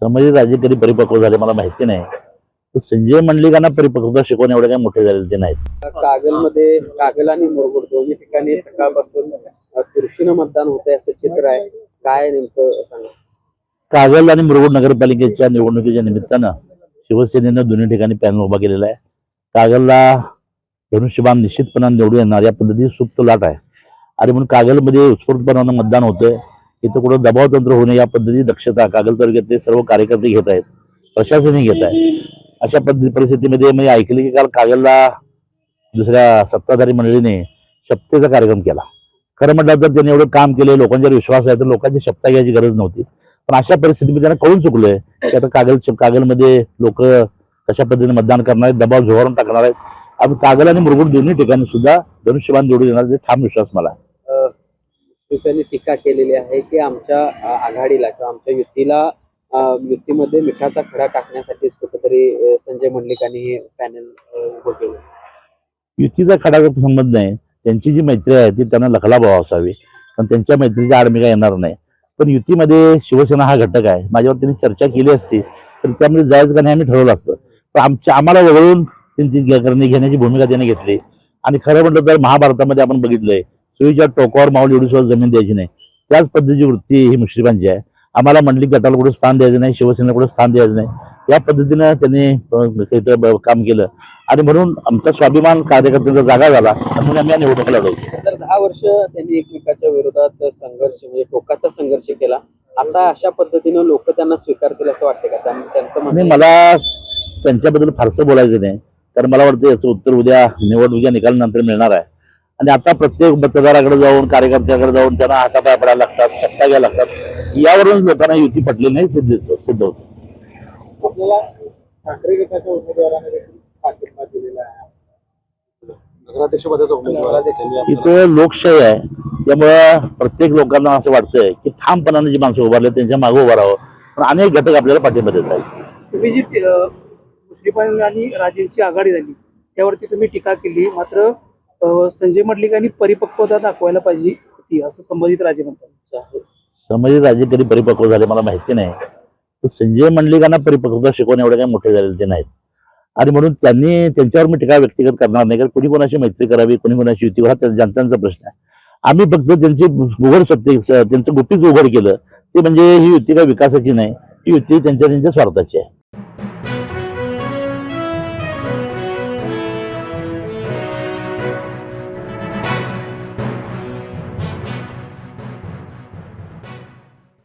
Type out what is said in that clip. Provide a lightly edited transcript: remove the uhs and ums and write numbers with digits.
संभाजी राजे कधी परिपक्व झाले मला माहिती नाही. पण संजय मंडलिकांना परिपक्वता शिकवून एवढे काही मोठे झालेले ते नाहीत. कागलमध्ये कागल आणि मुरगुड दोन्ही ठिकाणी सकाळपासून चुरशीनं मतदान होतंय असं चित्र आहे. काय नेमकं सांगा. कागल आणि मुरगुड नगरपालिकेच्या निवडणुकीच्या निमित्तानं शिवसेनेनं दोन्ही ठिकाणी पॅनल उभा केलेला आहे. कागलला धनुष्यबाण निश्चितपणाने निवडून येणार या पद्धतीची सुप्त लाट आहे आणि म्हणून कागलमध्ये उत्स्फूर्तपणानं मतदान होतंय. इथं कुठं दबाव तंत्र होणे या पद्धतीची दक्षता कागल तालुक्यातले सर्व कार्यकर्ते घेत आहेत, प्रशासनही घेत आहे. अशा परिस्थितीमध्ये मी ऐकले की काल कागलला दुसऱ्या सत्ताधारी मंडळीने शपथेचा कार्यक्रम केला. खरं म्हटलं तर त्यांनी एवढं काम केले, लोकांच्यावर विश्वास आहे, तर लोकांची शपथ घ्यायची गरज नव्हती. पण अशा परिस्थितीमध्ये त्यांना कळून चुकलंय की आता कागलमध्ये लोक कशा पद्धतीने मतदान करणार आहेत, दबाव झुगारून टाकणार आहेत. आणि कागल आणि मुरगुड दोन्ही ठिकाणी सुद्धा धनुष्यबाण निवडून येणार ठाम विश्वास मला आहे. शिवसेनेने टीका केलेली आहे की आमच्या आघाडीला किंवा आमच्या युतीमध्ये मिठाचा खडा टाकण्यासाठीच कुठेतरी संजय मंडलिकांनी हे पॅनल उभं केलं. युतीचा खडाचा संबंध नाही. त्यांची जी मैत्री आहे ती त्यांना लखलाभाव असावी, कारण त्यांच्या मैत्रीच्या आड मी काय येणार नाही. पण युतीमध्ये शिवसेना हा घटक आहे. माझ्यावर त्यांनी चर्चा केली असती तर त्यामध्ये जायचं का नाही आम्ही ठरवलं असतं. पण आम्हाला वगळून त्यांची घेण्याची भूमिका त्याने घेतली. आणि खरं म्हटलं तर महाभारतामध्ये आपण बघितलंय, सुईच्या टोकावर माऊल एवढी सुद्धा जमीन द्यायची नाही. त्याच पद्धतीची वृत्ती ही मुश्रीफांची आहे. आम्हाला मंडलिक गटाला कुठे स्थान द्यायचं नाही, शिवसेनेला कुठे स्थान द्यायचं नाही, या पद्धतीनं त्यांनी काम केलं. आणि म्हणून आमचा स्वाभिमान कार्यकर्त्यांचा जागा झाला म्हणून आम्ही या निवडणुका लढवतो. तर 10 वर्ष त्यांनी एकमेकाच्या विरोधात संघर्ष म्हणजे टोकाचा संघर्ष केला. आता अशा पद्धतीनं लोक त्यांना स्वीकारतील असं वाटतं का? त्यांचं म्हणणं मला त्यांच्याबद्दल फारसं बोलायचं नाही, कारण मला वाटतं याचं उत्तर उद्या निवडणुकीच्या निकालानंतर मिळणार आहे. आणि आता प्रत्येक मतदाराकडे जाऊन कार्यकर्त्याकडे जाऊन त्यांना हातापाय पडायला लागतात, शपथा घ्यायला लागतात. यावरून लोकांना युती पटली नाही सिद्ध होतं. आपल्याला ठाकरे गटाच्या उमेदवाराने पाठिंबा दिलेला आहे. नगराध्यक्षपदाचा उमेदवार इथं लोकशाही आहे, त्यामुळं प्रत्येक लोकांना असं वाटतंय की ठामपणाने जी माणसं उभारले त्यांच्या मागे उभं राहावं. पण अनेक घटक आपल्याला पाठिंबा देत आहेत. तुम्ही जी मुश्रीफां आणि राजेंची आघाडी झाली त्यावरती तुम्ही टीका केली, मात्र संजय मंडलिकांनी परिपक्वता दाखवायला पाहिजे होती असं संबंधित राजे म्हणतात. संभाजी राजे कधी परिपक्व झाले मला माहिती नाही. पण संजय मंडलिकांना परिपक्वता शिकवून एवढे काही मोठे झालेले ते नाहीत. आणि म्हणून त्यांच्यावर मी टीका व्यक्तिगत करणार नाही, कारण कुणी कोणाशी मैत्री करावी, कुणी कोणाशी युती हा ज्यांचा प्रश्न आहे. आम्ही फक्त त्यांची त्यांचं गुपित उघड केलं ते म्हणजे ही युती काय विकासाची नाही, ही युती त्यांच्या स्वार्थाची आहे.